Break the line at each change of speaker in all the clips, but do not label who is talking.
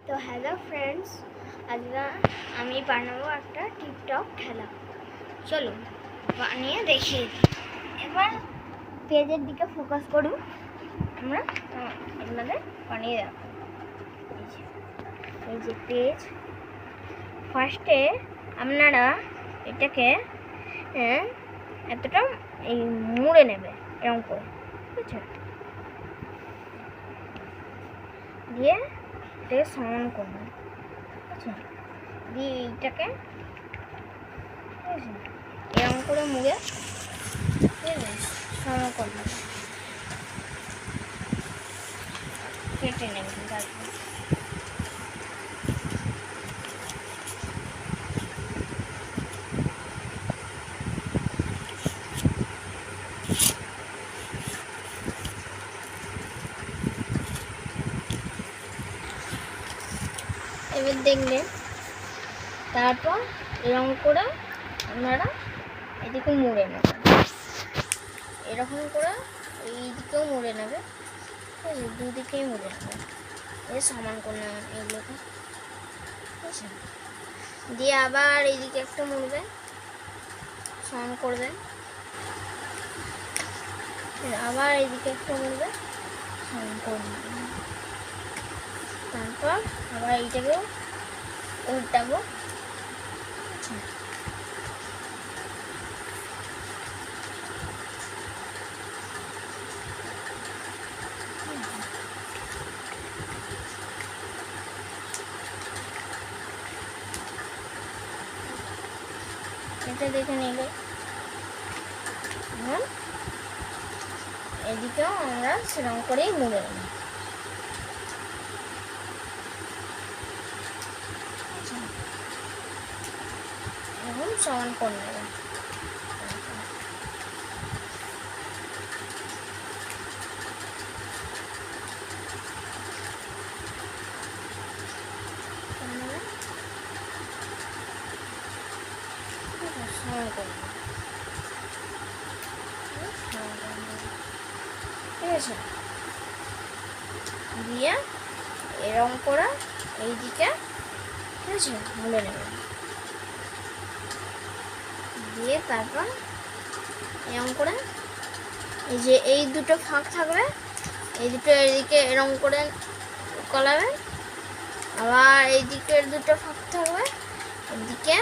তো hello friends, আজকে আমি বানাবো একটা টিকটক খেলা। চলো বানিয়ে দেখিয়ে দিই। এবার পেজের দিকে ফোকাস করুন। আমরা আপনাদের বানিয়ে দেখাবো। এই যে পেজ, ফার্স্টে আপনারা এটাকে এতটা এই মুড়ে নেবে এরকম করে, বুঝছো? দিয়ে এটাকে সমান করবেন, বুঝছো? দিয়ে এইটাকে এরকম করে মুড়ে সমান করবেন, কেটে নেবেন। তারপর এবার দেখলেন, তারপর এরকম করে আপনারা এদিকে মুড়ে নেবেন, এরকম করে এই দিকেও মুড়ে নেবে, ঠিক আছে? দুদিকেই মুড়ে নেবে, সমান করে নেবেন এগুলোকে, ঠিক আছে? দিয়ে আবার এইদিকে একটা মুড়বেন, সমান করবেন, আবার এইদিকে একটা মুড়বেন, সমান করে নেবেন। তারপর আবার এইটাকেও উল্টাবো, এটা দেখে নিলে। এদিকেও আমরা সেরকম করেই মুড়ে নেব, এখন সমান করে নেব। সমান করে নেব, ঠিক আছে? দিয়ে এরকম করে এইদিকে, ঠিক আছে, মুড়ে নেবেন। দিয়ে তারপর এরকম করে এই যে এই দুটো ফাঁক থাকবে, এই দুটো এদিকে এরকম করে কলাবেন, আবার এই দিকের দুটো ফাঁক থাকবে, এদিকে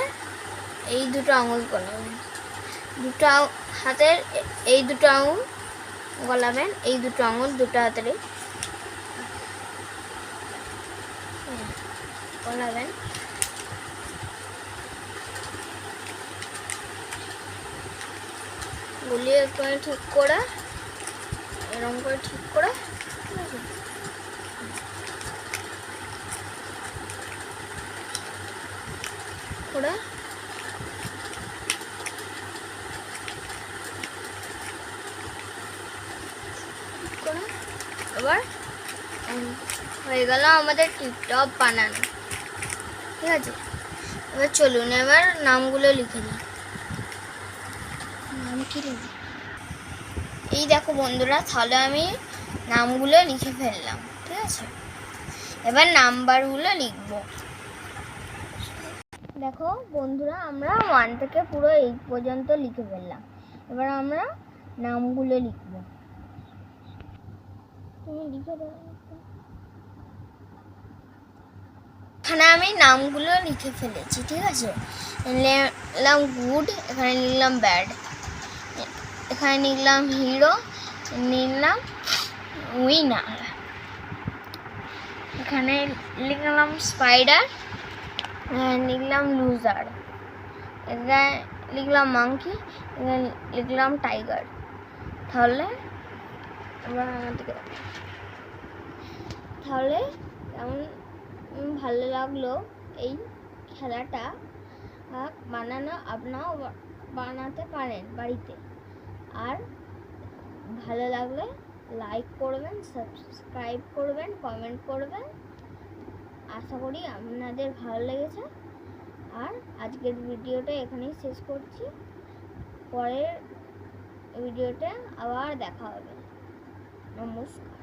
এই দুটো আঙুল গলাবেন, দুটো হাতের এই দুটো আঙুল গলাবেন, এই দুটো আঙুল দুটো হাতের গলাবেন। গুলিয়ে একটু ঠিক করে এরকম করে ঠিক করে, করে এবার হয়ে গেল আমাদের টিকটক বানানো, ঠিক আছে? এবার চলুন এবার নামগুলো লিখে নিই। নাম কি লিখি? এই দেখো বন্ধুরা, তাহলে আমি নামগুলো লিখে ফেললাম, ঠিক আছে? এবার নাম্বারগুলো লিখবো। দেখো বন্ধুরা, আমরা 1 থেকে পুরো 8 পর্যন্ত লিখে ফেললাম। এবার আমরা নামগুলো লিখব। তুমি লিখে দাও। এখানে আমি নামগুলো লিখে ফেলেছি, ঠিক আছে? লিখলাম গুড, এখানে লিখলাম ব্যাড, এখানে লিখলাম হিরো, লিখলাম উইনার, এখানে লিখলাম স্পাইডার, লিখলাম লুজার, এখানে লিখলাম মাংকি, এখানে লিখলাম টাইগার। তাহলে এবার আমাদেরকে তাহলে কেমন ভালো লাগলো এই খেলাটা বানানো, আপনারাও বানাতে পারেন বাড়িতে। আর ভালো লাগলে লাইক করবেন, সাবস্ক্রাইব করবেন, কমেন্ট করবেন। আশা করি আপনাদের ভালো লেগেছে। আর আজকের ভিডিওটা এখানেই শেষ করছি, পরের ভিডিওতে আবার দেখা হবে। নমস্কার।